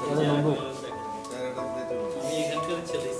আমি এখানকার ছেলে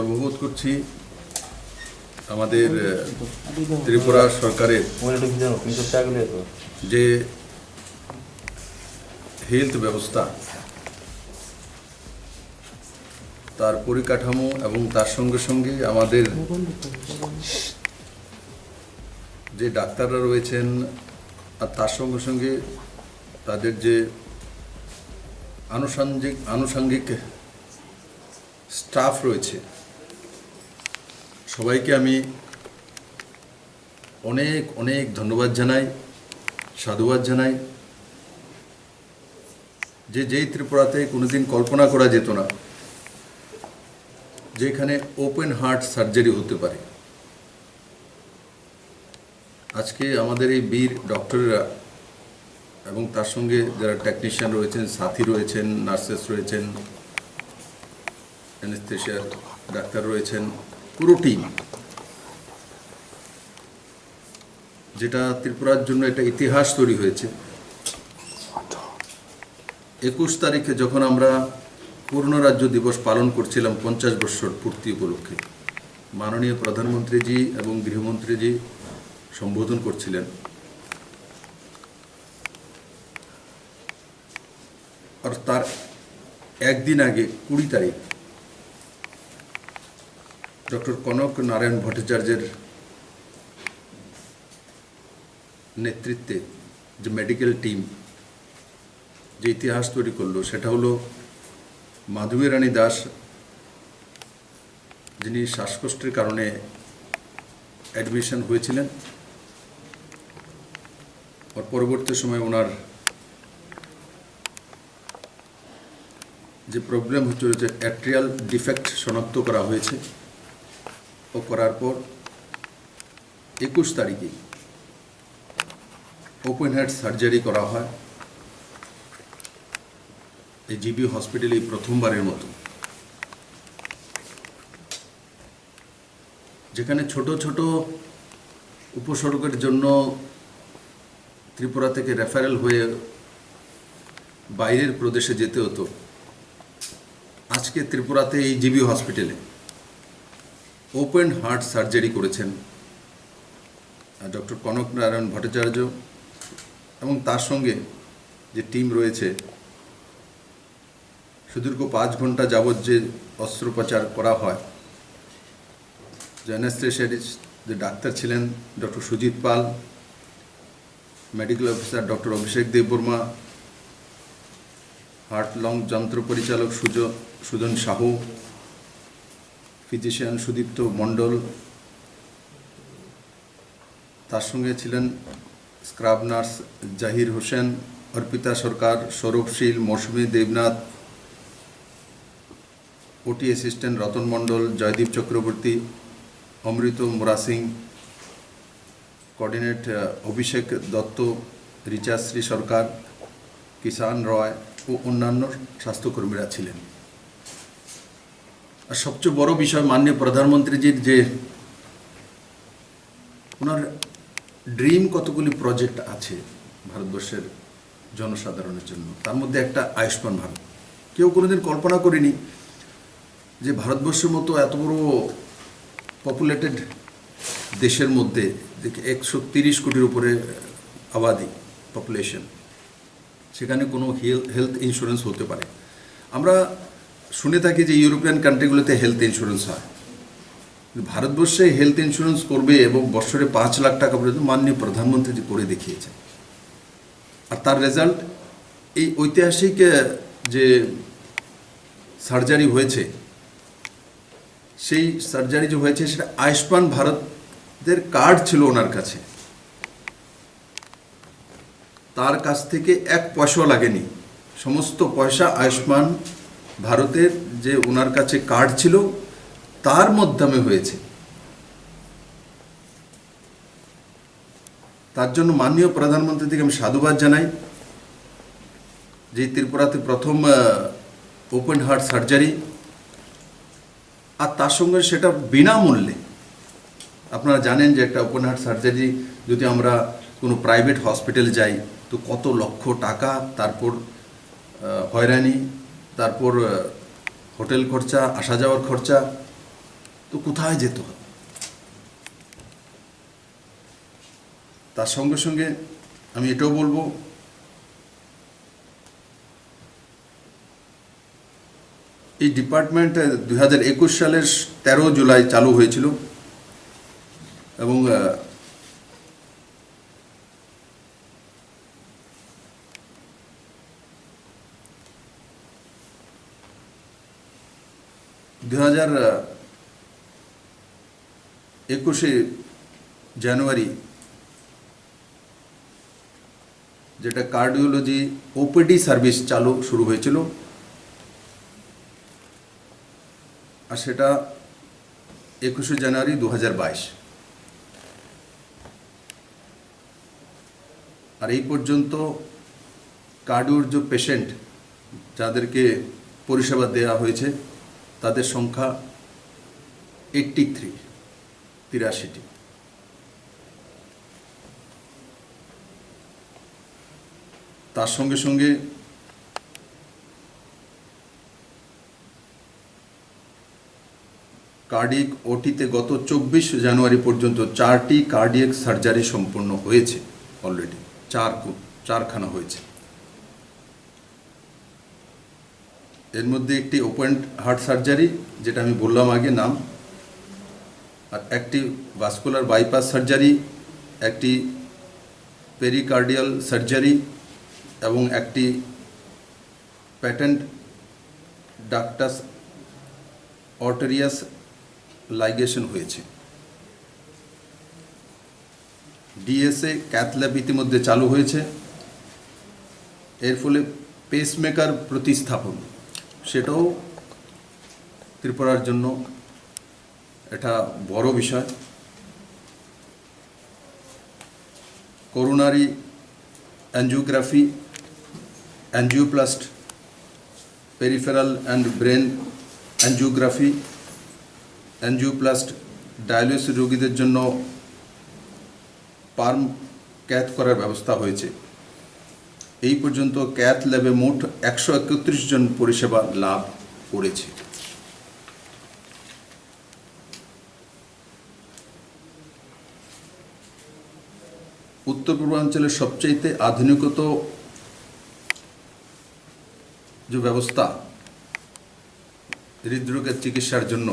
গর্ববোধ করছি আমাদের ত্রিপুরা সরকারের যে হেলথ ব্যবস্থা, তার পরিকাঠামো এবং তার সঙ্গে সঙ্গে আমাদের যে ডাক্তাররা রয়েছেন আর তার সঙ্গে সঙ্গে তাদের যে আনুষঙ্গিক স্টাফ রয়েছে, সবাইকে আমি অনেক অনেক ধন্যবাদ জানাই, সাধুবাদ জানাই। যেই ত্রিপুরাতে কোনোদিন কল্পনা করা যেত না যেখানে ওপেন হার্ট সার্জারি হতে পারে, আজকে আমাদের এই বীর ডক্টররা এবং তার সঙ্গে যারা টেকনিশিয়ান রয়েছেন, সাথী রয়েছেন, নার্সেস রয়েছেন, অ্যানেস্থেশিয়ার ডাক্তার রয়েছেন, পুরো টিম, যেটা ত্রিপুরার জন্য একটা ইতিহাস তৈরি হয়েছে। 21 তারিখে যখন আমরা পূর্ণরাজ্য দিবস পালন করছিলাম 50 বছর পূর্তি উপলক্ষে, মাননীয় প্রধানমন্ত্রীজি এবং গৃহমন্ত্রীজি সম্বোধন করছিলেন। আর তার একদিন আগে 20 তারিখ ডক্টর কনক নারায়ণ ভট্টাচার্যের নেতৃত্বে যে মেডিকেল টিম যে ইতিহাস তৈরি করলো, সেটা হলো মাধবী রানী দাস, যিনি শ্বাসকষ্টের কারণে অ্যাডমিশন হয়েছিলেন। আর পরবর্তী সময় ওনার যে প্রবলেম হচ্ছে অ্যাট্রিয়াল ডিফেক্ট শনাক্ত করা হয়েছে, ও করার পর 21 তারিখে ওপেন হার্ট সার্জারি করা হয় এই জিবি হসপিটালে প্রথমবারের মতো, যেখানে ছোট ছোট উপসর্গের জন্য ত্রিপুরা থেকে রেফারেল হয়ে বাইরের প্রদেশে যেতে হতো। আজকে ত্রিপুরাতে এই জিবি হসপিটালে ওপেন হার্ট সার্জারি করেছেন ডক্টর কনক নারায়ণ ভট্টাচার্য এবং তার সঙ্গে যে টিম রয়েছে। সুদীর্ঘ 5 ঘন্টা যাবৎ যে অস্ত্রোপচার করা হয়, যে অ্যানেস্থেশিয়াটিস্ট যে ডাক্তার ছিলেন ডক্টর সুজিত পাল, মেডিকেল অফিসার ডক্টর অভিষেক দেববর্মা, হার্ট লং যন্ত্র পরিচালক সুজন সাহু, ফিজিশিয়ান সুদীপ্ত মণ্ডল, তার সঙ্গে ছিলেন স্ক্রাব নার্স জাহির হোসেন, অর্পিতা সরকার, সৌরভ শীল, মৌসুমী দেবনাথ, ওটি অ্যাসিস্ট্যান্ট রতন মণ্ডল, জয়দীপ চক্রবর্তী, অমৃত মোরাসিং, কোঅর্ডিনেট অভিষেক দত্ত, রিচাশ্রী সরকার, কিষান রয় ও অন্যান্য স্বাস্থ্যকর্মীরা ছিলেন। আর সবচেয়ে বড় বিষয়, মাননীয় প্রধানমন্ত্রীজির যে ওনার ড্রিম কতগুলি প্রজেক্ট আছে ভারতবর্ষের জনসাধারণের জন্য, তার মধ্যে একটা আয়ুষ্মান ভারত। কেউ কোনোদিন কল্পনা করেনি যে ভারতবর্ষের মতো এত বড় পপুলেটেড দেশের মধ্যে 130 কোটির উপরে আবাদি পপুলেশন, সেখানে কোনো হেলথ ইন্স্যুরেন্স হতে পারে। আমরা শুনে থাকি যে ইউরোপিয়ান কান্ট্রিগুলোতে হেলথ ইন্স্যুরেন্স হয়, ভারতবর্ষে হেলথ ইন্স্যুরেন্স করবে এবং বছরে 5 লাখ টাকা পর্যন্ত মাননীয় প্রধানমন্ত্রী করে দেখিয়েছেন। আর তার রেজাল্ট এই ঐতিহাসিক যে সার্জারি হয়েছে, সেই সার্জারি যে হয়েছে সেটা আয়ুষ্মান ভারতের কার্ড ছিল ওনার কাছে, তার কাছ থেকে 1 পয়সাও লাগেনি, সমস্ত পয়সা আয়ুষ্মান ভারতের যে ওনার কাছে কার্ড ছিল তার মাধ্যমে হয়েছে। তার জন্য মাননীয় প্রধানমন্ত্রী থেকে আমি সাধুবাদ জানাই যে ত্রিপুরাতে প্রথম ওপেন হার্ট সার্জারি, আর তার সঙ্গে সেটা বিনামূল্যে। আপনারা জানেন যে একটা ওপেন হার্ট সার্জারি যদি আমরা কোনো প্রাইভেট হসপিটালে যাই তো কত লক্ষ টাকা, তারপর হয়রানি, তারপর হোটেল খরচা, আসা যাওয়ার খরচা, তো কোথায় যেতে হবে? তার সঙ্গে সঙ্গে আমি এটাও বলবো, এই ডিপার্টমেন্ট 2021 সালের 13 জুলাই চালু হয়েছিল এবং 2021 জানুয়ারি যেটা কার্ডিওলজি ওপিডি সার্ভিস চালু শুরু হয়েছিল, আর সেটা 21 জানুয়ারি 2022। আর এই পর্যন্ত কার্ডিওর যে পেশেন্ট যাদেরকে পরিষেবা দেওয়া হয়েছে তাদের সংখ্যা 83টি। তার সঙ্গে সঙ্গে কার্ডিয়াক ওটিতে গত 24 জানুয়ারি পর্যন্ত 4টি কার্ডিয়াক সার্জারি সম্পন্ন হয়েছে। অলরেডি 4খানা হয়েছে। এর মধ্যে একটি ওপেন হার্ট সার্জারি, যেটা আমি বললাম আগে নাম, আর একটি ভাস্কুলার বাইপাস সার্জারি, একটি পেরিকার্ডিয়াল সার্জারি এবং একটি প্যাটেন্ট ডাক্টাস অর্টেরিয়াস লাইগেশন হয়েছে। ডিএসএ ক্যাথল্যাব ইতিমধ্যে চালু হয়েছে। এর ফলে পেসমেকার প্রতিস্থাপন, সেটাও ত্রিপুরার জন্য এটা বড় বিষয়। Coronary angiography, angioplasty, peripheral and brain angiography, angioplasty, dialysis রোগীদের জন্য পার্ম ক্যাথ করার ব্যবস্থা হয়েছে। এই পর্যন্ত ক্যাথ ল্যাবে মোট 131 জন পরিষেবা লাভ করেছে। উত্তর পূর্বাঞ্চলের সবচেয়ে আধুনিকত যে ব্যবস্থা হৃদরোগের চিকিৎসার জন্য,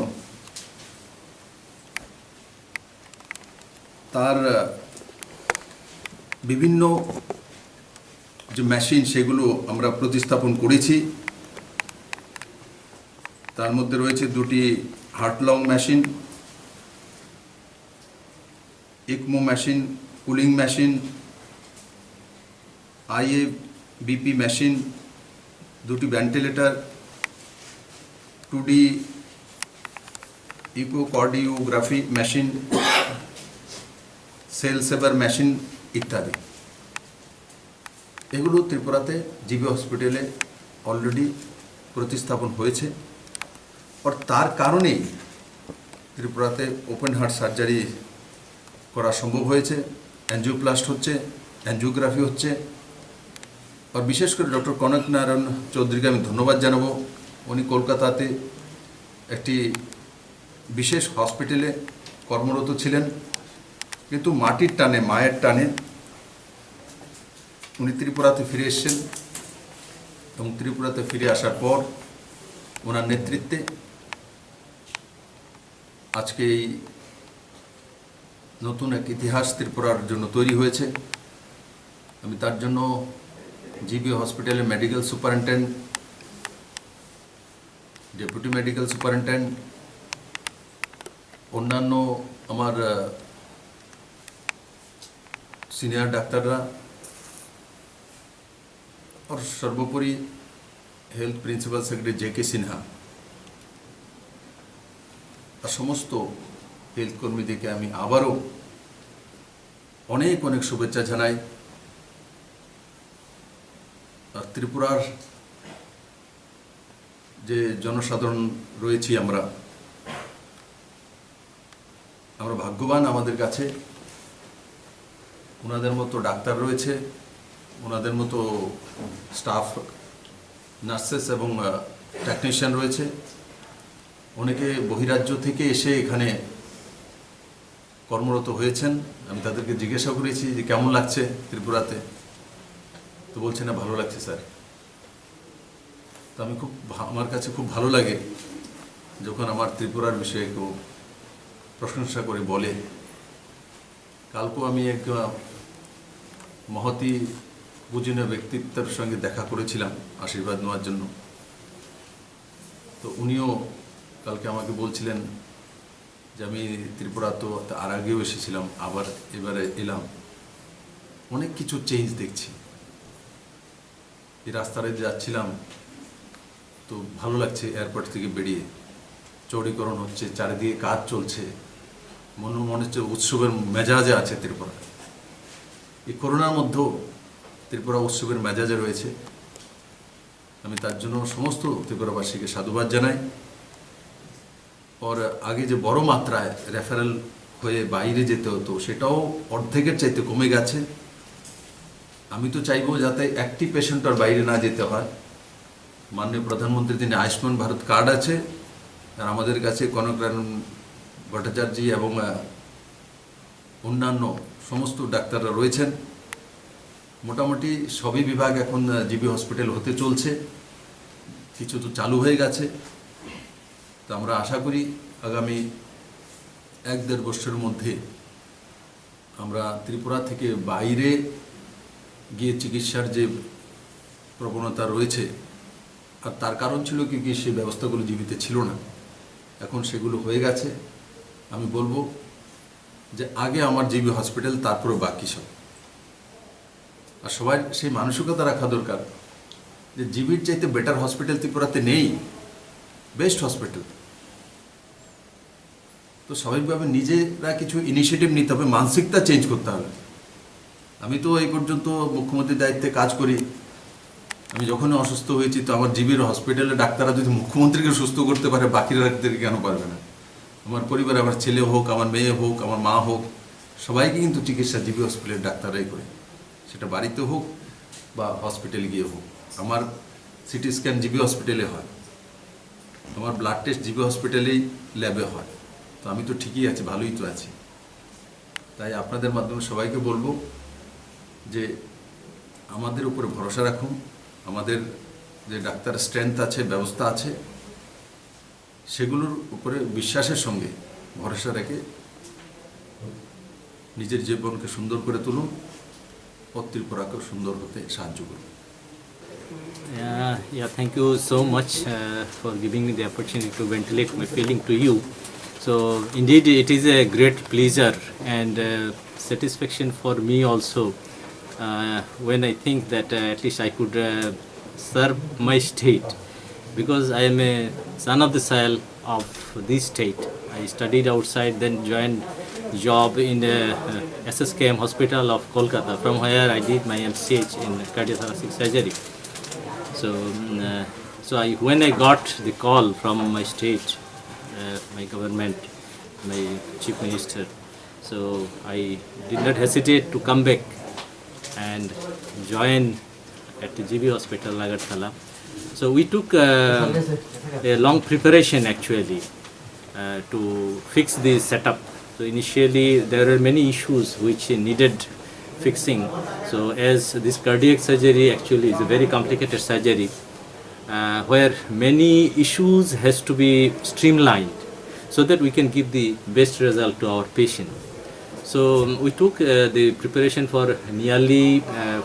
তার বিভিন্ন যে মেশিন সেগুলো আমরা প্রতিস্থাপন করেছি। তার মধ্যে রয়েছে 2টি heart lung machine, ECMO machine, cooling machine, IABP machine, 2টি ventilator, 2D echocardiography machine, cell saver machine ইত্যাদি। এগুলো ত্রিপুরাতে জিবি হসপিটালে অলরেডি প্রতিস্থাপন হয়েছে। আর তার কারণেই ত্রিপুরাতে ওপেন হার্ট সার্জারি করা সম্ভব হয়েছে। অ্যাঞ্জিওপ্লাস্ট হচ্ছে, অ্যাঞ্জিওগ্রাফি হচ্ছে। আর বিশেষ করে ডক্টর কনকনারায়ণ চৌধুরীকে আমি ধন্যবাদ জানাবো। উনি কলকাতাতে একটি বিশেষ হসপিটালে কর্মরত ছিলেন, কিন্তু মাটির টানে, মায়ের টানে উনি ত্রিপুরাতে ফিরে এসেছেন এবং ত্রিপুরাতে ফিরে আসার পর ওনার নেতৃত্বে আজকে এই নতুন এক ইতিহাস ত্রিপুরার জন্য তৈরি হয়েছে। আমি তার জন্য জিবি হসপিটালের medical superintendent, deputy medical superintendent, অন্যান্য আমার সিনিয়র ডাক্তাররা, আর সর্বোপরি হেলথ প্রিন্সিপাল সেক্রেটারি জে.কে. সিনহা আর সমস্ত হেলথ কর্মীদেরকে আমি আবারও অনেক অনেক শুভেচ্ছা জানাই। আর ত্রিপুরার যে জনসাধারণ রয়েছি আমরা ভাগ্যবান। আমাদের কাছে ওনাদের মতো ডাক্তার রয়েছে, ওনাদের মতো স্টাফ, নার্সেস এবং টেকনিশিয়ান রয়েছে। অনেকে বহিরাজ্য থেকে এসে এখানে কর্মরত হয়েছেন। আমি তাদেরকে জিজ্ঞাসা করেছি যে কেমন লাগছে ত্রিপুরাতে, তো বলছে না ভালো লাগছে স্যার। তো আমি আমার কাছে খুব ভালো লাগে যখন আমার ত্রিপুরার বিষয়ে কেউ প্রশংসা করে বলে। কালকেও আমি এক মহতি পূজনীয় ব্যক্তিত্বের সঙ্গে দেখা করেছিলাম আশীর্বাদ নেওয়ার জন্য। তো উনিও কালকে আমাকে বলছিলেন যে আমি ত্রিপুরা তো আর আগেও এসেছিলাম, আবার এবারে এলাম, অনেক কিছু চেঞ্জ দেখছি। এই রাস্তায় যাচ্ছিলাম তো ভালো লাগছে, এয়ারপোর্ট থেকে বেরিয়ে চৌড়ীকরণ হচ্ছে, চারিদিকে কাজ চলছে, মনে হচ্ছে উৎসবের মেজাজে আছে ত্রিপুরা। এই করোনার মধ্যেও ত্রিপুরা উৎসবের মেজাজে রয়েছে। আমি তার জন্য সমস্ত ত্রিপুরাবাসীকে সাধুবাদ জানাই। ওর আগে যে বড় মাত্রায় রেফারেল হয়ে বাইরে যেতে হতো সেটাও অর্ধেকের চাইতে কমে গেছে। আমি তো চাইবো যাতে একটি পেশেন্ট আর বাইরে না যেতে হয়। মাননীয় প্রধানমন্ত্রীর যিনি আয়ুষ্মান ভারত কার্ড আছে, আর আমাদের কাছে কনকরায়ণ ভট্টাচার্য এবং অন্যান্য সমস্ত ডাক্তাররা রয়েছেন। মোটামুটি সবই বিভাগ এখন জিবি হসপিটাল হতে চলছে, কিছু তো চালু হয়ে গেছে। তো আমরা আশা করি আগামী 1-1.5 বছরের মধ্যে আমরা ত্রিপুরা থেকে বাইরে গিয়ে চিকিৎসার যে প্রবণতা রয়েছে, আর তার কারণ ছিল কি সেই ব্যবস্থাগুলো জীবিত ছিল না, এখন সেগুলো হয়ে গেছে। আমি বলবো যে আগে আমার জিবি হসপিটাল, তারপরে বাকি সব। আর সবাই সেই মানসিকতা রাখা দরকার যে জিবির চাইতে বেটার হসপিটাল ত্রিপুরাতে নেই, বেস্ট হসপিটাল। তো স্বাভাবিকভাবে নিজেরা কিছু ইনিশিয়েটিভ নিতে হবে, মানসিকতা চেঞ্জ করতে হবে। আমি তো এই পর্যন্ত মুখ্যমন্ত্রীর দায়িত্বে কাজ করি। আমি যখন অসুস্থ হয়েছি তো আমার জিবির হসপিটালে ডাক্তাররা যদি মুখ্যমন্ত্রীকে সুস্থ করতে পারে, বাকিদেরকে কেন পারবে না? আমার পরিবারে আমার ছেলে হোক, আমার মেয়ে হোক, আমার মা হোক, সবাইকে কিন্তু চিকিৎসা জিবি হসপিটালের ডাক্তাররাই করে, সেটা বাড়িতে হোক বা হসপিটালে গিয়ে হোক। আমার সিটি স্ক্যান জিবি হসপিটালে হয়, আমার ব্লাড টেস্ট জিবি হসপিটালেই ল্যাবে হয়। তো আমি তো ঠিকই আছি, ভালোই তো আছি। তাই আপনাদের মাধ্যমে সবাইকে বলবো যে আমাদের উপরে ভরসা রাখুন। আমাদের যে ডাক্তার স্ট্রেংথ আছে, ব্যবস্থা আছে, সেগুলোর উপরে বিশ্বাসের সঙ্গে ভরসা রেখে নিজের জীবনকে সুন্দর করে তুলুন ও ত্রিপুরাকে সুন্দর হতে সাহায্য করুন। Yeah, thank you so much for giving me the opportunity to ventilate my feeling to you. So indeed it is a great pleasure and satisfaction for me also when I think that at least I could serve my state, because I am a son of the soil of this state. I studied outside, then joined job in the SSKM hospital of Kolkata, from where I did my MCH in cardiothoracic surgery. So when I got the call from my state, my government, my chief minister, so I did not hesitate to come back and join at the GB hospital, Agartala. So we took a long preparation actually to fix the setup. So initially there were many issues which needed fixing. So as this cardiac surgery actually is a very complicated surgery where many issues has to be streamlined so that we can give the best result to our patient. So we took the preparation for nearly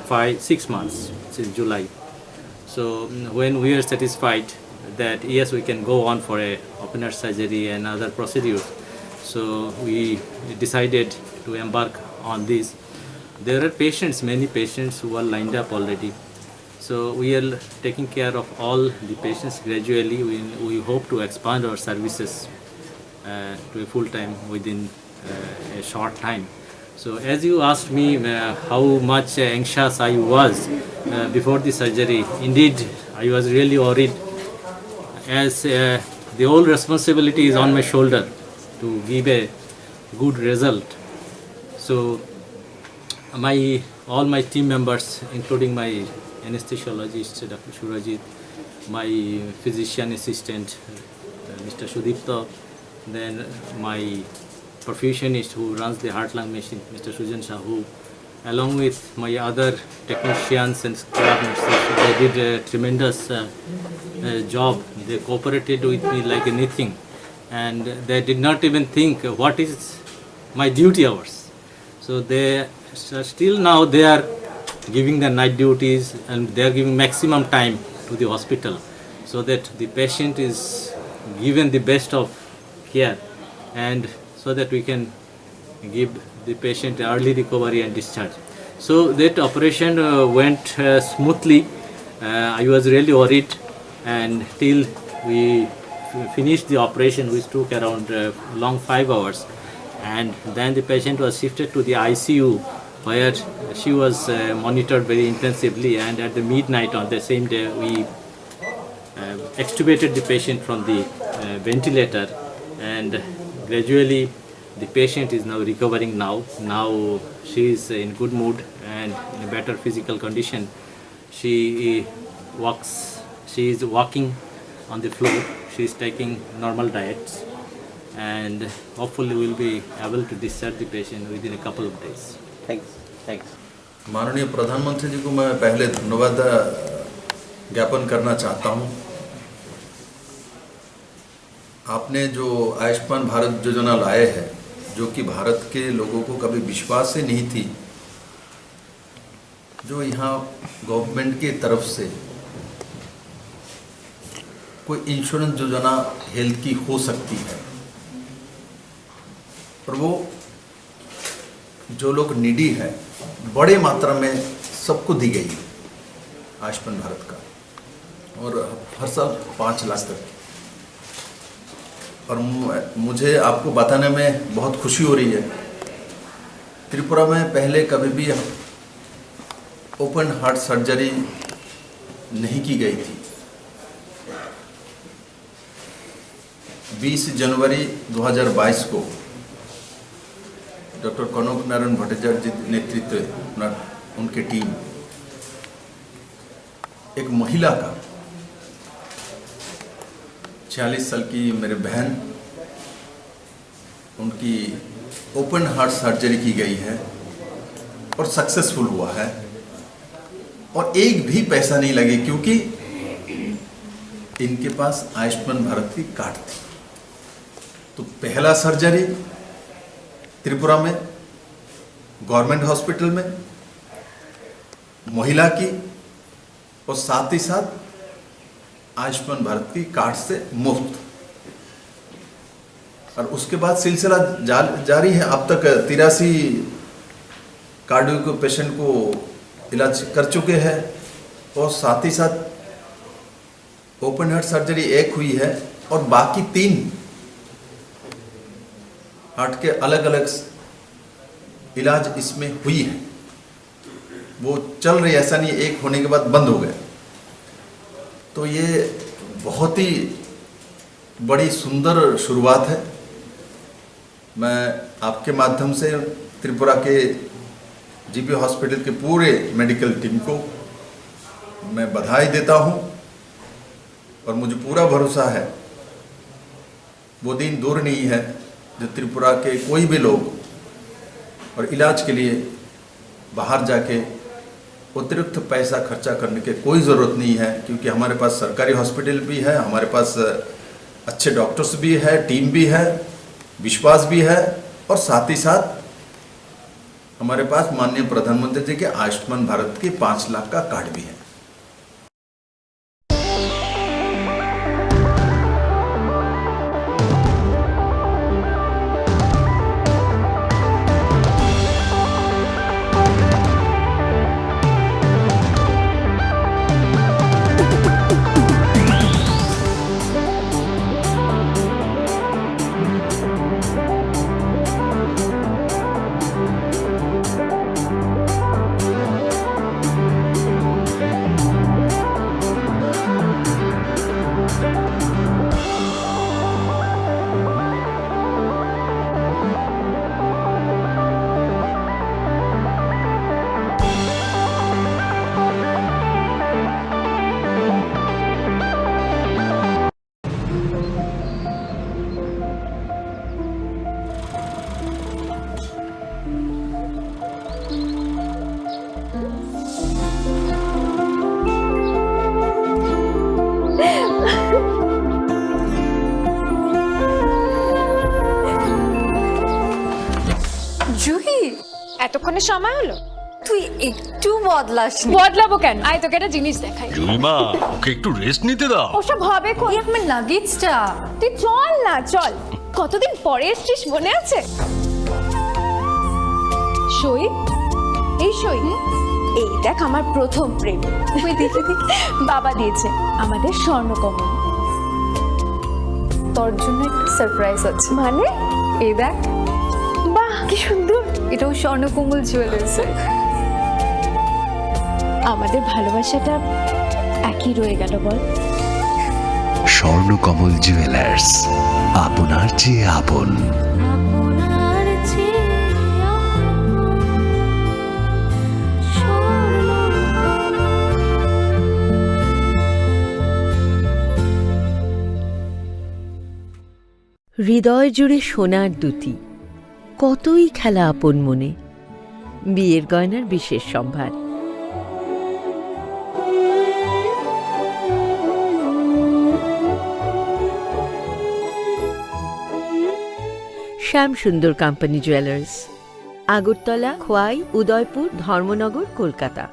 5-6 months since July. So when we are satisfied that yes, we can go on for a open heart surgery and other procedures, so we decided to embark on this. There are patients, many patients who are lined up already. So we are taking care of all the patients gradually. We hope to expand our services to a full time within a short time. So as you asked me how much anxious I was before the surgery, indeed I was really worried, as the whole responsibility is on my shoulder to give a good result. So all my team members, including my anesthesiologist Dr. Shurajit, my physician assistant Mr. Sudipto, then my perfusionist who runs the heart-lung machine, Mr. Sujan Sahu, along with my other technicians and staff nurses. They did a tremendous job. They cooperated with me like anything, and they did not even think what is my duty hours. So they still now they are giving the night duties, and they are giving maximum time to the hospital so that the patient is given the best of care, and so that we can give the patient early recovery and discharge. So that operation went smoothly. I was really worried, and till we finished the operation, which took around long 5 hours, and then the patient was shifted to the ICU, where she was monitored very intensively, and at the midnight on the same day we extubated the patient from the ventilator, and gradually the patient is now recovering now. Now she is in good mood and in a better physical condition. She is walking on the floor, she is taking normal diets, and hopefully we will be able to discharge the patient within a couple of days. Thanks. माननीय प्रधानमंत्री जी को मैं पहले धन्यवाद ज्ञापन करना चाहता हूं। आपने जो आयुष्मान भारत योजना लाए हैं, जो कि भारत के लोगों को कभी विश्वास ही नहीं थी, जो यहाँ गवर्नमेंट की तरफ से कोई इंश्योरेंस योजना हेल्थ की हो सकती है, और वो जो लोग नीडी है बड़े मात्रा में सबको दी गई है आयुष्मान भारत का, और हर साल 5 लाख तक। और मुझे आपको बताने में बहुत खुशी हो रही है, त्रिपुरा में पहले कभी भी ओपन हार्ट सर्जरी नहीं की गई थी। 20 जनवरी 2022 को डॉक्टर कनक नारायण भट्टाचार्य जी नेतृत्व उनकी टीम एक महिला का 46 साल की मेरे बहन, उनकी ओपन हार्ट सर्जरी की गई है और सक्सेसफुल हुआ है, और एक भी पैसा नहीं लगे, क्योंकि इनके पास आयुष्मान भारत की कार्ड थी। तो पहला सर्जरी त्रिपुरा में गवर्नमेंट हॉस्पिटल में महिला की, और साथ ही साथ आयुष्मान भारत की कार्ड से मुफ्त। और उसके बाद सिलसिला जारी है। अब तक 83 कार्डियो पेशेंट को इलाज कर चुके हैं, और साथ ही साथ ओपन हार्ट सर्जरी एक हुई है, और बाकी 3 हार्ट के अलग अलग इलाज इसमें हुई है। वो चल रही, ऐसा नहीं एक होने के बाद बंद हो गए। तो ये बहुत ही बड़ी सुंदर शुरुआत है। मैं आपके माध्यम से त्रिपुरा के जीपी हॉस्पिटल के पूरे मेडिकल टीम को मैं बधाई देता हूं, और मुझे पूरा भरोसा है वो दिन दूर नहीं है जो त्रिपुरा के कोई भी लोग और इलाज के लिए बाहर जाके अतिरिक्त पैसा खर्चा करने की कोई ज़रूरत नहीं है, क्योंकि हमारे पास सरकारी हॉस्पिटल भी है, हमारे पास अच्छे डॉक्टर्स भी है, टीम भी है, विश्वास भी है, और साथ ही साथ हमारे पास माननीय प्रधानमंत्री जी के आयुष्मान भारत के 5 लाख का कार्ड भी है। এতক্ষণে সময় হলো? তুই একটু বদলাস নি। বদলাবো কেন? আয় তোকে একটা জিনিস দেখাই। জুইমা ওকে একটু রেস্ট নিতে দাও। ওসব হবে কোন? এই আমার লাগেজটা। তুই চল না, চল। কতদিন পরে এসছিস, মনে আছে? সই, এই সই, এই দেখ আমার প্রথম প্রেম। তুই দেখে বাবা দিয়েছে, আমাদের স্বর্ণকমল। তোর জন্য একটা সারপ্রাইজ আছে। মানে? এই দেখ, বাহ কি সুন্দর। এটাও স্বর্ণকমল জুয়েলার্সের। আমাদের ভালোবাসাটা একই রয়ে গেল বল। স্বর্ণকমল জুয়েলার্স, আপনার চেয়ে আপন। হৃদয় জুড়ে সোনার দুটি, কতই খেলা আপন মনে। বিয়ের গয়নার বিশেষ সম্ভার। Shyamsundar company jewellers, Agartala, Khowai, Udaipur, Dharmanagar, Kolkata.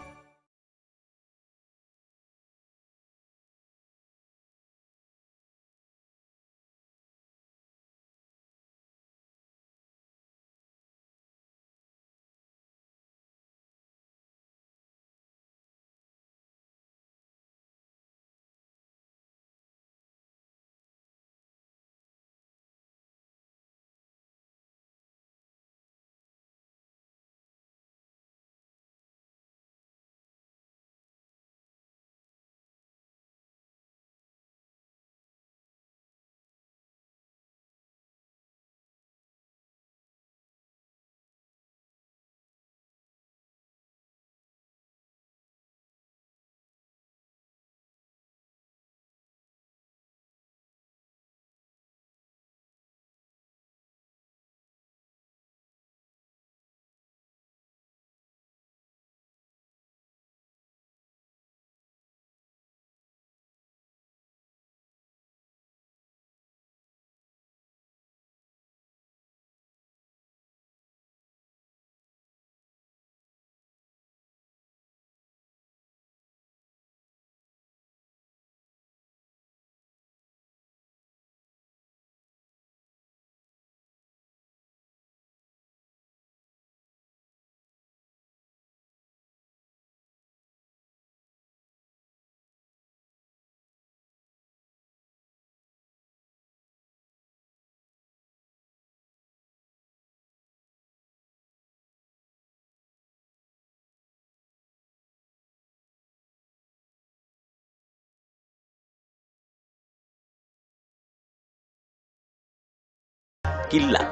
কিল্লা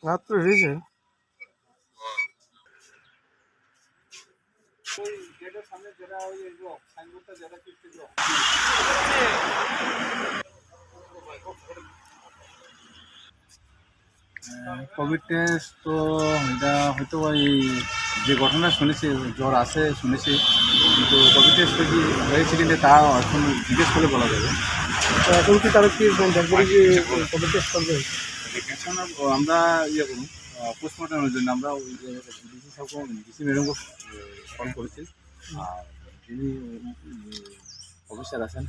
মাত্র হয়েছে। কোভিড টেস্ট তো এটা হয়তো এই যে ঘটনা শুনেছি, জ্বর আছে শুনেছি, কিন্তু কোভিড টেস্ট কি হয়েছে কিন্তু তা এখন জিজ্ঞেস করে বলা যাবে। এখন কি তারা কি দেখবো যে কোভিড টেস্ট করবে? এখন আমরা ইয়ে করুন পোস্টমর্টমের জন্য আমরা ওই ডিসি সাহেব ডিসি ম্যাডামকে কল করেছি, আর যিনি অফিসার আছেন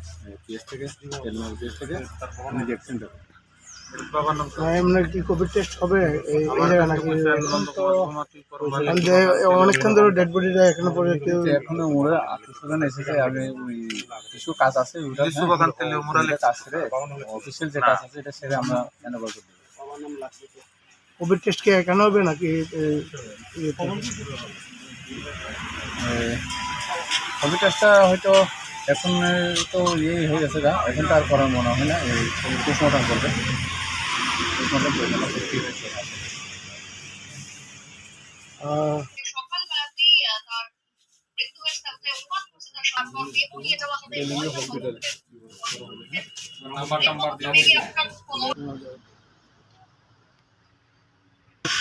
পিএস থেকে পিএস থেকে উনি দেখছেন। কি কোভিড টেস্ট হবে এই জায়গা নাকি? অনেকক্ষণ ধরে ডেড বডিটা এখনো পর্যন্ত এখনো ওরা আত্মীয়স্বজন এসেছে। আমি ওই কিছু কাজ আছে কাজ সেরে অফিসিয়াল যে কাজ আছে এটা সেরে আমরা হ্যান্ডওভার করে দেবো। কোভিড টেস্ট কি এখানে হবে নাকি? কোভিড টেস্টটা হয়তো এখন তো ইয়ে হয়ে গেছে গা, এখন তো আর করার মনে হয় না। এই পোস্টমর্টম করবে।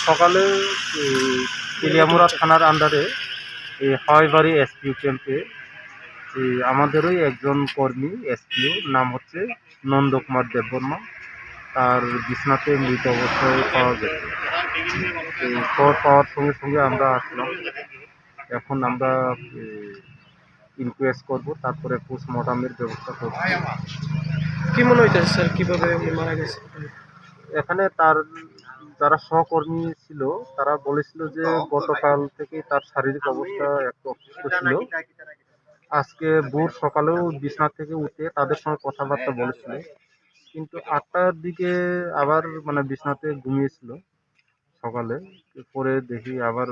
সকালে তেলিয়ামুড়া থানার আন্ডারে এই হাওয়াইবাড়ি এসপিউ ক্যাম্পে আমাদেরই একজন কর্মী এসপিউ, নাম হচ্ছে নন্দকুমার দেববর্মা। তার বিছনাতে মৃত অবস্থায় পাওয়া গেছে। তো খবর পাওয়ার সঙ্গে সঙ্গে আমরা আসলাম। এখন আমরা ইনকোয়েস্ট করব, তারপরে পোস্টমর্টমের ব্যবস্থা করব। কি মনে হইতেছে স্যার কিভাবে উনি মারা গেছে? এখানে তার যারা সহকর্মী ছিল তারা বলেছিল যে গতকাল থেকে তার শারীরিক অবস্থা একটু অসুস্থ ছিল। আজকে ভোর সকালেও বিছনা থেকে উঠে তাদের সঙ্গে কথাবার্তা বলেছিল, কিন্তু 8টার দিকে আবার মানে বিছনাতে ঘুমিয়েছিল সকালে। পরে দেখি আবার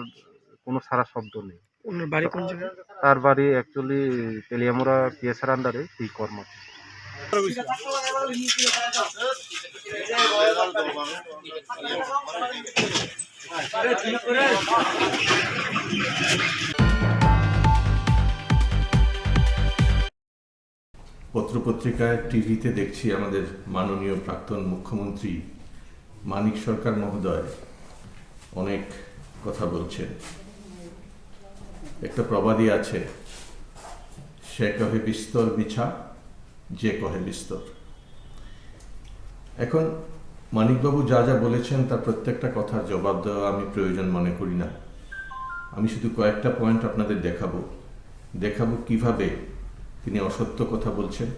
কোনো সারা শব্দ নেই। ওনার বাড়ি কোন জায়গায়? তার বাড়ি অ্যাকচুয়ালি তেলিয়ামুড়া পিএসআর আন্ডারে সেই কর্ম। পত্রপত্রিকায় টিভিতে দেখছি আমাদের মাননীয় প্রাক্তন মুখ্যমন্ত্রী মানিক সরকার মহোদয় অনেক কথা বলছেন। একটা প্রবাদই আছে, সে কহে বিস্তর বিছা, যে কহে বিস্তর। এখন মানিকবাবু যা যা বলেছেন তার প্রত্যেকটা কথার জবাব দেওয়া আমি প্রয়োজন মনে করি না। আমি শুধু কয়েকটা পয়েন্ট আপনাদের দেখাবো কিভাবে তিনি অসত্য কথা বলছেন,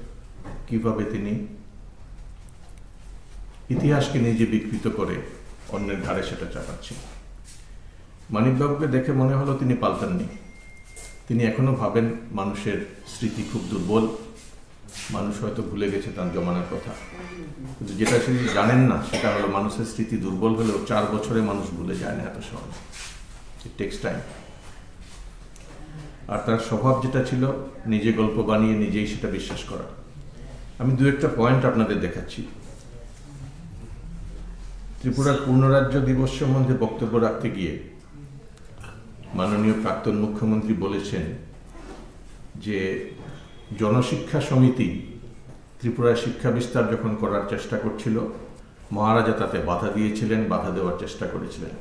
কিভাবে তিনি ইতিহাসকে নিজে বিকৃত করে অন্যের ঘাড়ে সেটা চাপাচ্ছেন। মানিকবাবুকে দেখে মনে হলো তিনি পাল্টাননি। তিনি এখনো ভাবেন মানুষের স্মৃতি খুব দুর্বল, মানুষ হয়তো ভুলে গেছে তার জমানার কথা। কিন্তু যেটা তিনি জানেন না সেটা হলো মানুষের স্মৃতি দুর্বল হলেও 4 বছরে মানুষ ভুলে যায় না এত সহজে। ইট টেকস টাইম। আর তার স্বভাব যেটা ছিল নিজে গল্প বানিয়ে নিজেই সেটা বিশ্বাস করা। আমি 2-1টা পয়েন্ট আপনাদের দেখাচ্ছি। ত্রিপুরার পূর্ণরাজ্য দিবস সম্বন্ধে বক্তব্য রাখতে গিয়ে মাননীয় প্রাক্তন মুখ্যমন্ত্রী বলেছেন যে জনশিক্ষা সমিতি ত্রিপুরায় শিক্ষা বিস্তার যখন করার চেষ্টা করছিল, মহারাজা তাতে বাধা দিয়েছিলেন, বাধা দেওয়ার চেষ্টা করেছিলেন।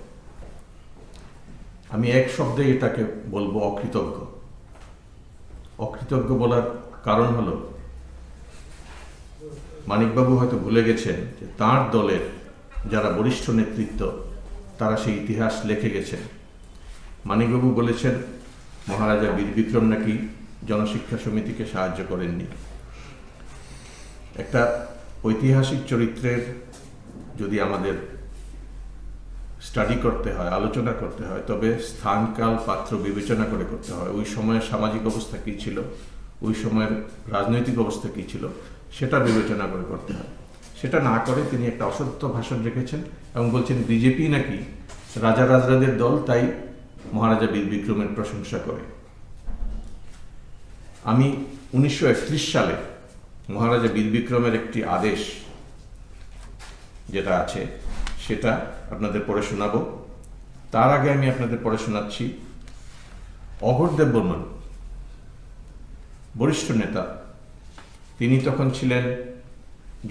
আমি এক শব্দে এটাকে বলবো অকৃতজ্ঞ। অকৃতজ্ঞ বলার কারণ হলো মানিকবাবু হয়তো ভুলে গেছেন যে তাঁর দলের যারা বরিষ্ঠ নেতৃত্ব তারা সেই ইতিহাস লিখে গেছেন। মানিকবাবু বলেছেন মহারাজা বীর বিক্রম নাকি জনশিক্ষা সমিতিকে সাহায্য করেননি। একটা ঐতিহাসিক চরিত্রের যদি আমাদের স্টাডি করতে হয়, আলোচনা করতে হয়, তবে স্থান কাল পাত্র বিবেচনা করে করতে হয়। ওই সময়ের সামাজিক অবস্থা কী ছিল, ওই সময়ের রাজনৈতিক অবস্থা কী ছিল সেটা বিবেচনা করে করতে হয়। সেটা না করে তিনি একটা অসত্য ভাষণ রেখেছেন এবং বলছেন বিজেপি নাকি রাজা রাজরাদের দল, তাই মহারাজা বীর বিক্রমের প্রশংসা করে। আমি 1931 সালে মহারাজা বীর বিক্রমের একটি আদেশ যেটা আছে সেটা আপনাদের পড়ে শোনাবো। তার আগে আমি আপনাদের পড়ে শোনাচ্ছি অঘোর দেববর্মন, বরিষ্ঠ নেতা, তিনি তখন ছিলেন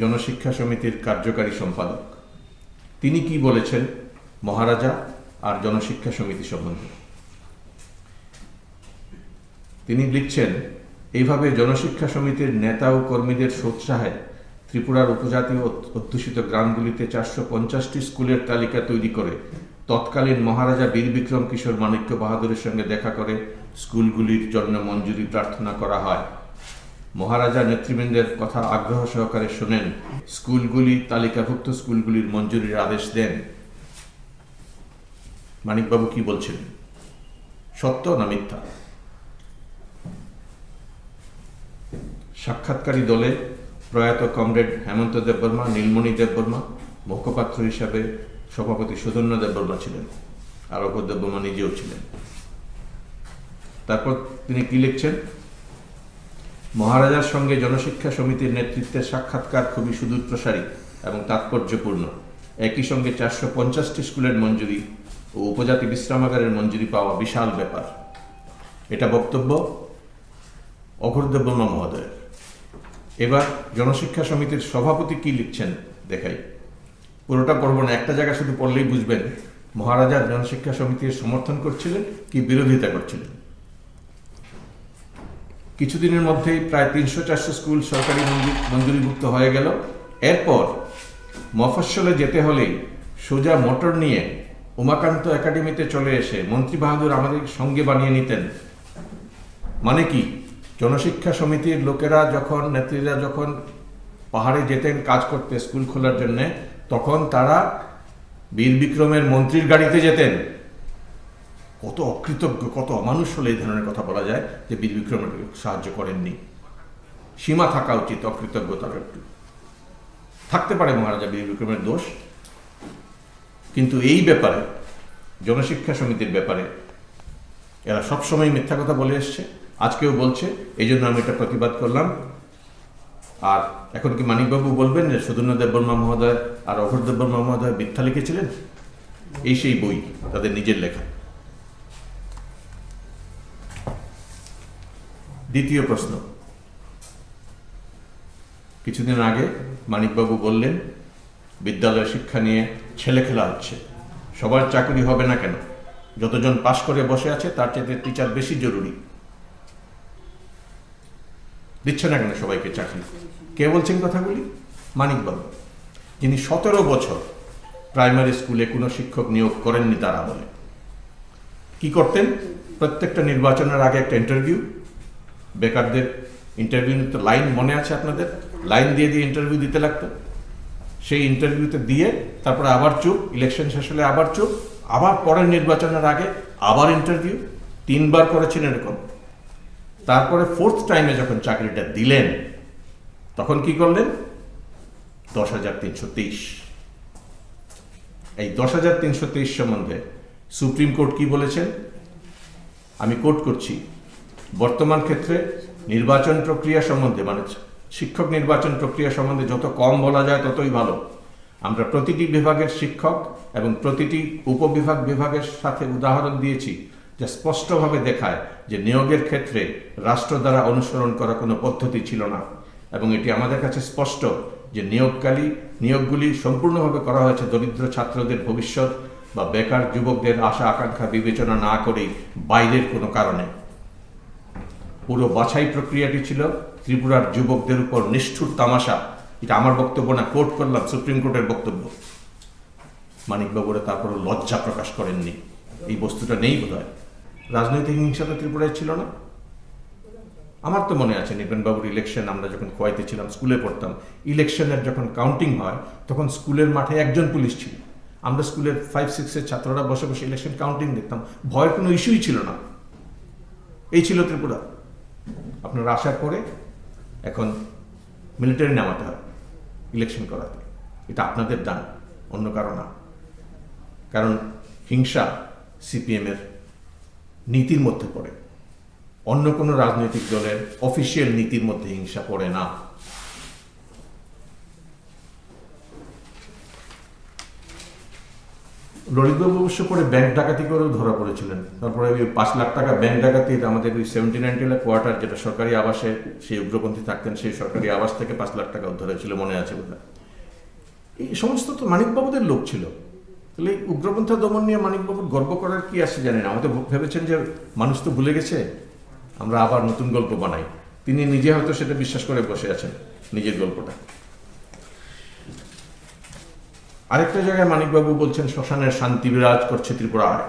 জনশিক্ষা সমিতির কার্যকারী সম্পাদক। তিনি কি বলেছেন মহারাজা আর জনশিক্ষা সমিতি সম্বন্ধে। তিনি লিখছেন, এইভাবে জনশিক্ষা সমিতির নেতা ও কর্মীদের সোৎসাহে ত্রিপুরার উপজাতীয় অধ্যুষিত গ্রামগুলিতে 450টি স্কুলের তালিকা তৈরি করে তৎকালীন মহারাজা বীর বিক্রম কিশোর মাণিক্য বাহাদুরের সঙ্গে দেখা করে স্কুলগুলির জন্য মঞ্জুরি প্রার্থনা করা হয়। মহারাজা নেতৃবৃন্দের কথা আগ্রহ সহকারে শোনেন, স্কুলগুলি তালিকাভুক্ত স্কুলগুলির মঞ্জুরির আদেশ দেন। মানিকবাবু কি বলছেন, সত্য না মিথ্যা? সাক্ষাৎকারী দলে প্রয়াত কমরেড হেমন্ত দেববর্মা, নীলমণি দেববর্মা, মুখপাত্র হিসাবে সভাপতি সুধন্য দেববর্মা ছিলেন, আর অঘোর দেববর্মা নিজেও ছিলেন। তারপর তিনি কি লিখছেন, মহারাজার সঙ্গে জনশিক্ষা সমিতির নেতৃত্বের সাক্ষাৎকার খুবই সুদূরপ্রসারী এবং তাৎপর্যপূর্ণ। একই সঙ্গে 450টি স্কুলের মঞ্জুরি ও উপজাতি বিশ্রামাগারের মঞ্জুরি পাওয়া বিশাল ব্যাপার। এটা বক্তব্য অঘোর দেববর্মা মহোদয়ের। এবার জনশিক্ষা সমিতির সভাপতি কি লিখছেন দেখাই। পুরোটা পড়ব না, একটা জায়গা শুধু পড়লেই বুঝবেন মহারাজার জনশিক্ষা সমিতির সমর্থন করছিলেন কি বিরোধিতা করছিলেন। কিছুদিনের মধ্যেই প্রায় 300-400 স্কুল সরকারি মঞ্জুরিভুক্ত হয়ে গেল। এরপর মফস্বলে যেতে হলেই সোজা মোটর নিয়ে উমাকান্ত একাডেমিতে চলে এসে মন্ত্রী বাহাদুর আমাদের সঙ্গে বানিয়ে নিতেন। মানে কি, জনশিক্ষা সমিতির লোকেরা যখন, নেত্রীরা যখন পাহাড়ে যেতেন কাজ করতে স্কুল খোলার জন্য, তখন তারা বীর বিক্রমের মন্ত্রীর গাড়িতে যেতেন। কত অকৃতজ্ঞ, কত অমানুষ হলে এই ধরনের কথা বলা যায় যে বীর বিক্রমের সাহায্য করেননি। সীমা থাকা উচিত অকৃতজ্ঞতার। একটু থাকতে পারে মহারাজা বীর বিক্রমের দোষ, কিন্তু এই ব্যাপারে, জনশিক্ষা সমিতির ব্যাপারে এরা সবসময় মিথ্যা কথা বলে এসছে, আজকেও বলছে। এই জন্য আমি এটা প্রতিবাদ করলাম। আর এখন কি মানিকবাবু বলবেন যে সুধন্য দেববর্মা মহোদয় আর অঘোর দেববর্মা মহোদয় মিথ্যা লিখেছিলেন? এই সেই বই, তাদের নিজের লেখা। দ্বিতীয় প্রশ্ন, কিছুদিন আগে মানিকবাবু বললেন বিদ্যালয় শিক্ষা নিয়ে ছেলে খেলা হচ্ছে, সবার চাকরি হবে না কেন, যতজন পাশ করে বসে আছে তার চেয়ে টিচার বেশি জরুরি, দিচ্ছে না কেন সবাইকে চাকরি। কে বলছেন কথাগুলি? মানিকবাবু, যিনি 17 বছর প্রাইমারি স্কুলে কোনো শিক্ষক নিয়োগ করেননি তার আমলে। কি করতেন? প্রত্যেকটা নির্বাচনের আগে একটা ইন্টারভিউ, বেকারদের ইন্টারভিউ তো লাইন মনে আছে আপনাদের, লাইন দিয়ে দিয়ে ইন্টারভিউ দিতে লাগতো। সেই ইন্টারভিউতে দিয়ে তারপরে আবার চুপ, ইলেকশন শেষ হলে আবার চুপ, আবার পরের নির্বাচনের আগে আবার ইন্টারভিউ, 3 বার করেছেন এরকম। তারপরে 4th টাইমে যখন চাকরিটা দিলেন তখন কি করলেন? 10,323। এই 10,323 সম্বন্ধে সুপ্রিম কোর্ট কি বলেছেন আমি কোট করছি, বর্তমান ক্ষেত্রে নির্বাচন প্রক্রিয়া সম্বন্ধে, মানে শিক্ষক নির্বাচন প্রক্রিয়া সম্বন্ধে যত কম বলা যায় ততই ভালো। আমরা প্রতিটি বিভাগের শিক্ষক এবং প্রতিটি বিভাগের সাথে উদাহরণ দিয়েছি যা স্পষ্টভাবে দেখায় যে নিয়োগের ক্ষেত্রে রাষ্ট্র দ্বারা অনুসরণ করা কোনো পদ্ধতি ছিল না, এবং এটি আমাদের কাছে স্পষ্ট যে নিয়োগগুলি সম্পূর্ণভাবে করা হয়েছে দরিদ্র ছাত্রদের ভবিষ্যৎ বা বেকার যুবকদের আশা আকাঙ্ক্ষা বিবেচনা না করেই বাইরের কোনো কারণে। পুরো বাছাই প্রক্রিয়াটি ছিল ত্রিপুরার যুবকদের উপর নিষ্ঠুর তামাশা। এটা আমার বক্তব্য না, কোট করলাম সুপ্রিম কোর্টের বক্তব্য। মানিকবাবুরা তারপরও লজ্জা প্রকাশ করেননি। এই বস্তুটা নেই বোধহয়। রাজনৈতিক হিংসা তো ত্রিপুরায় ছিল না। আমার তো মনে আছে নির্বাণবাবুর ইলেকশন, আমরা যখন খোয়াইতে ছিলাম, স্কুলে পড়তাম, ইলেকশনের যখন কাউন্টিং হয় তখন স্কুলের মাঠে একজন পুলিশ ছিল। আমরা স্কুলের 5-6-এর ছাত্ররা বসে বসে ইলেকশন কাউন্টিং দেখতাম, ভয়ের কোনো ইস্যুই ছিল না। এই ছিল ত্রিপুরা। আপনারা আসার পরে এখন মিলিটারি নামাতে হয় ইলেকশন করাতে। এটা আপনাদের দান, অন্য কারো না। কারণ হিংসা সিপিএমের নীতির মধ্যে পড়ে, অন্য কোনো রাজনৈতিক দলের অফিসিয়াল নীতির মধ্যে হিংসা পড়ে না। ললিতবাবু অবশ্য পরে ব্যাংক ডাকাতি করেও ধরা পড়েছিলেন। তারপরে ওই 5 লাখ টাকা ব্যাংক ডাকাতি, আমাদের ওই 70-90 লাখ কোয়ার্টার, যেটা সরকারি আবাসে সেই উগ্রপন্থী থাকতেন, সেই সরকারি আবাস থেকে 5 লাখ টাকা উদ্ধার হয়েছিল, মনে আছে বোধহয়। এই সমস্ত তো মানিকবাবুদের লোক ছিল। তাহলে এই উগ্রপন্থা দমন নিয়ে মানিকবাবুর গর্ব করার কি আছে জানেন? আমাদের ভেবেছেন যে মানুষ তো ভুলে গেছে, আমরা আবার নতুন গল্প বানাই। তিনি নিজে হয়তো সেটা বিশ্বাস করে বসে আছেন, নিজের গল্পটা। আরেকটা জায়গায় মানিকবাবু বলছেন শ্মশানের শান্তি বিরাজ করছে ত্রিপুরায়।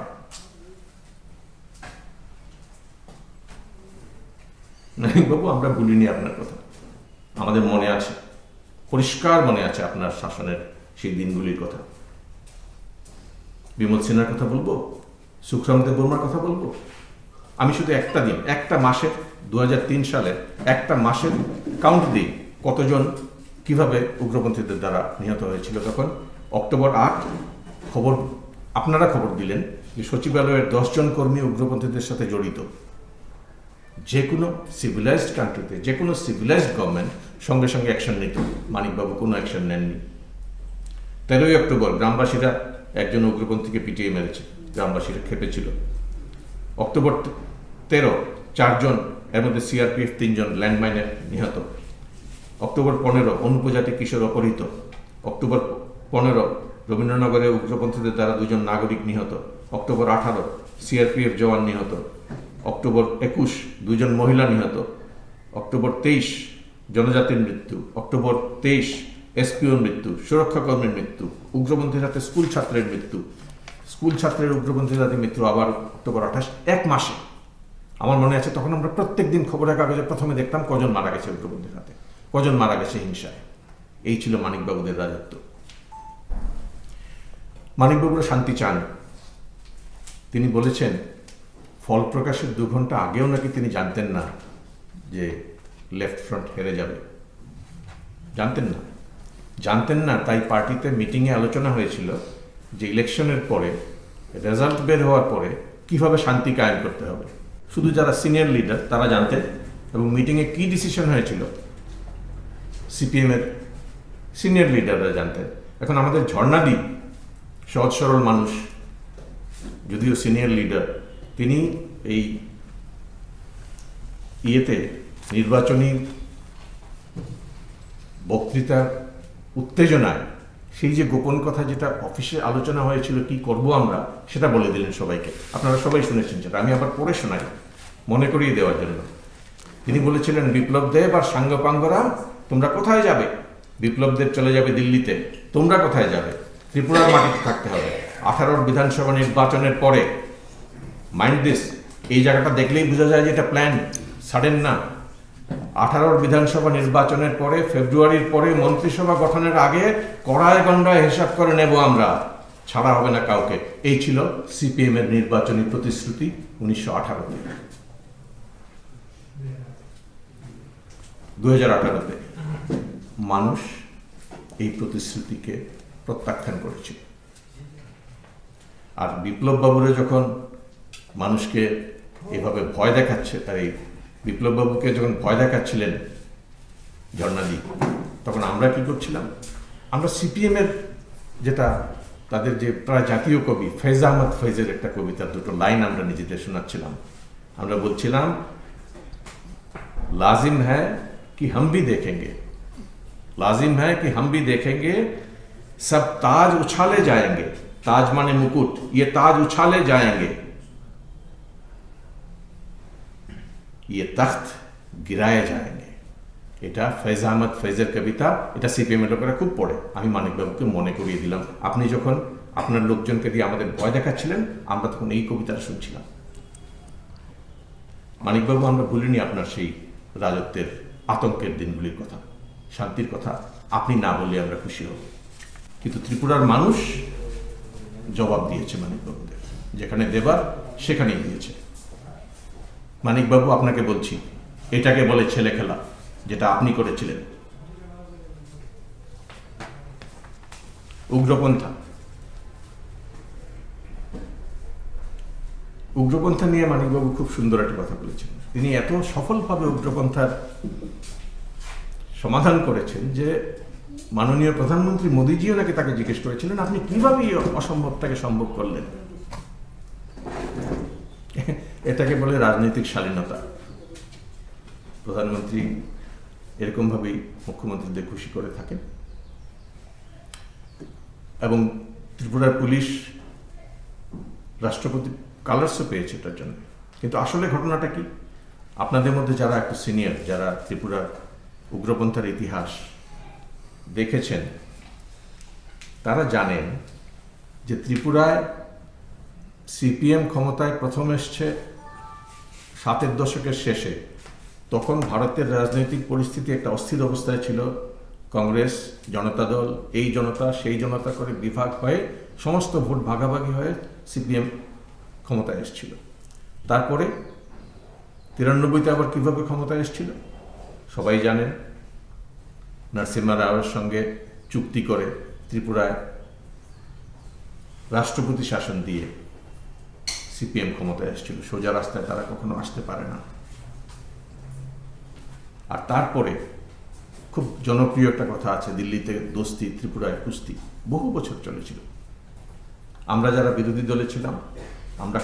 মানিকবাবু, আমরা ভুলিনি আপনার কথা, আমাদের মনে আছে, পরিষ্কার মনে আছে আপনার শাসনের সেই দিনগুলির কথা। বিমল সিনহার কথা বলবো, সুখরাম দেববর্মার কথা বলবো। আমি শুধু একটা দিন, একটা মাসের 2003 সালে একটা মাসের কাউন্ট দিই কতজন কিভাবে উগ্রপন্থীদের দ্বারা নিহত হয়েছিল। তখন অক্টোবর 8 আপনারা খবর দিলেন যে সচিবালয়ের 10 জন কর্মী উগ্রপন্থীদের সাথে জড়িত। যে কোনো সিভিলাইজড কান্ট্রিতে, যে কোনো সিভিলাইজড গভর্নমেন্ট সঙ্গে সঙ্গে অ্যাকশন নিত। মানিকবাবু কোনো অ্যাকশন নেননি। 13ই অক্টোবর গ্রামবাসীরা একজন উগ্রপন্থীকে পিটিয়ে মেরেছে, গ্রামবাসীরা খেপেছিল। অক্টোবর 13 4 জন, এর মধ্যে সিআরপিএফ 3 জন ল্যান্ডমাইনে নিহত। অক্টোবর 15 অনুপজাতি কিশোর অপহৃত। অক্টোবর 15 রবীন্দ্রনগরে উগ্রপন্থীদের দ্বারা 2 জন নাগরিক নিহত। অক্টোবর 18 সিআরপিএফ জওয়ান নিহত। অক্টোবর 21 2 জন মহিলা নিহত। অক্টোবর 23 জনজাতির মৃত্যু। অক্টোবর 23 এসপিওর মৃত্যু, সুরক্ষাকর্মীর মৃত্যু, উগ্রপন্থীর হাতে স্কুল ছাত্রের মৃত্যু, স্কুল ছাত্রের উগ্রপন্থীর হাতে মৃত্যু আবার অক্টোবর 28, এক মাসে। আমার মনে আছে তখন আমরা প্রত্যেক দিন খবরের কাগজে প্রথমে দেখতাম কজন মারা গেছে উগ্রপন্থীর হাতে, কজন মারা গেছে হিংসায়। এই ছিল মানিকবাবুদের রাজত্ব। মানিকবাবুরা শান্তি চান। তিনি বলেছেন ফল প্রকাশের 2 ঘন্টা আগেও নাকি তিনি জানতেন না যে লেফট ফ্রন্ট হেরে যাবে, জানতেন না। তাই পার্টিতে মিটিংয়ে আলোচনা হয়েছিল যে ইলেকশনের পরে, রেজাল্ট বের হওয়ার পরে কিভাবে শান্তি কায়েম করতে হবে। শুধু যারা সিনিয়র লিডার তারা জানতেন, এবং মিটিংয়ে কি ডিসিশন হয়েছিল সিপিএমের সিনিয়র লিডাররা জানতেন। এখন আমাদের ঝর্ণাদি সহজ সরল মানুষ, যদিও সিনিয়র লিডার, তিনি এই নির্বাচনী বক্তৃতার উত্তেজনায় সেই যে গোপন কথা যেটা অফিসে আলোচনা হয়েছিল কি করব আমরা, সেটা বলে দিলেন সবাইকে। আপনারা সবাই শুনেছেন সেটা, আমি আবার পড়ে শোনাই মনে করিয়ে দেওয়ার জন্য। তিনি বলেছিলেন, বিপ্লব দেব আর সাঙ্গপাঙ্গরা তোমরা কোথায় যাবে? বিপ্লবদের চলে যাবে দিল্লিতে, তোমরা কোথায় যাবে? ত্রিপুরার মাটিতে থাকতে হবে। 18 বিধানসভা নির্বাচনের পরে, মাইন্ড দিস, এই জায়গাটা দেখলেই বোঝা যায় যে এটা প্ল্যান, সাডেন না। 18 বিধানসভা নির্বাচনের পরে, ফেব্রুয়ারির পরে, মন্ত্রিসভা গঠনের আগে কড়ায় গন্ডায় হিসাব করে নেব আমরা, ছাড়া হবে না কাউকে। এই ছিল সিপিএম এর নির্বাচনী প্রতিশ্রুতি 1918-তে। 2018-তে মানুষ এই প্রতিশ্রুতিকে প্রত্যাখ্যান করেছিল। আর বিপ্লব বাবুরা যখন মানুষকে এভাবে ভয় দেখাচ্ছে, আর এই বিপ্লব বাবুকে যখন ভয় দেখাচ্ছিলেন ঝর্ণাদি, তখন আমরা কি করছিলাম? আমরা সিপিএম এর যেটা তাদের যে প্রায় জাতীয় কবি ফৈজ আহমদ ফৈজের একটা কবিতার 2টো লাইন আমরা নিজেদের শোনাচ্ছিলাম। আমরা বলছিলাম, लाजिम है कि हम भी देखेंगे, लाजिम है कि हम भी देखेंगे, सब ताज उछाले जाएंगे, ताज माने मुकुट, ये ताज उछाले जाएंगे, ये तख्त गिराए जाएंगे। এটা ফৈজ আহমদ ফৈজের কবিতা। এটা সিপিএম এর লোকেরা খুব পড়ে। আমি মানিকবাবুকে মনে করিয়ে দিলাম, আপনি যখন আপনার লোকজনকে দিয়ে আমাদের ভয় দেখাচ্ছিলেন, আমরা তখন এই কবিতাটা শুনছিলাম। মানিকবাবু, আমরা ভুলিনি আপনার সেই রাজত্বের আতঙ্কের দিনগুলির কথা, শান্তির কথা। আপনি না বললে আমরা খুশি হব। কিন্তু ত্রিপুরার মানুষ জবাব দিয়েছে মানিকবাবুদের, যেখানে দেবার সেখানেই দিয়েছে। মানিকবাবু, আপনাকে বলছি, এটাকে বলে ছেলে খেলা, যেটা আপনি করেছিলেন। উগ্রপন্থা নিয়ে মানিকবাবু খুব সুন্দর একটা কথা বলেছেন। তিনি এত সফলভাবে উগ্রপন্থার সমাধান করেছেন যে মাননীয় প্রধানমন্ত্রী মোদীজিও নাকি তাকে জিজ্ঞেস করেছিলেন, আপনি কিভাবে এই অসম্ভবটাকে সম্ভব করলেন? এটাকে বলে রাজনৈতিক শালীনতা। প্রধানমন্ত্রী এরকমভাবেই মুখ্যমন্ত্রীদের খুশি করে থাকেন। এবং ত্রিপুরার পুলিশ রাষ্ট্রপতি কালার্সও পেয়েছে এটার জন্য। কিন্তু আসলে ঘটনাটা কি? আপনাদের মধ্যে যারা একটু সিনিয়র, যারা ত্রিপুরার উগ্রপন্থার ইতিহাস দেখেছেন, তারা জানেন যে ত্রিপুরায় সিপিএম ক্ষমতায় প্রথম এসছে 7-এর দশকের শেষে। তখন ভারতের রাজনৈতিক পরিস্থিতি একটা অস্থির অবস্থায় ছিল। কংগ্রেস, জনতা দল, এই জনতা সেই জনতা করে বিভাগ হয়ে সমস্ত ভোট ভাগাভাগি হয়ে সিপিএম ক্ষমতায় এসেছিল। তারপরে 93-তে আবার কিভাবে ক্ষমতায় এসেছিল সবাই জানেন। নরসিমহা রাওয়ের সঙ্গে চুক্তি করে ত্রিপুরায় রাষ্ট্রপতি শাসন দিয়ে সিপিএম ক্ষমতায় এসেছিল। সোজা রাস্তায় তারা কখনো আসতে পারে না। আর তারপরে খুব জনপ্রিয় একটা কথা আছে, দিল্লিতে দোস্তি, ত্রিপুরায় কুস্তি, বহু বছর চলেছিল। আমরা যারা বিরোধী দলে ছিলাম, আমরা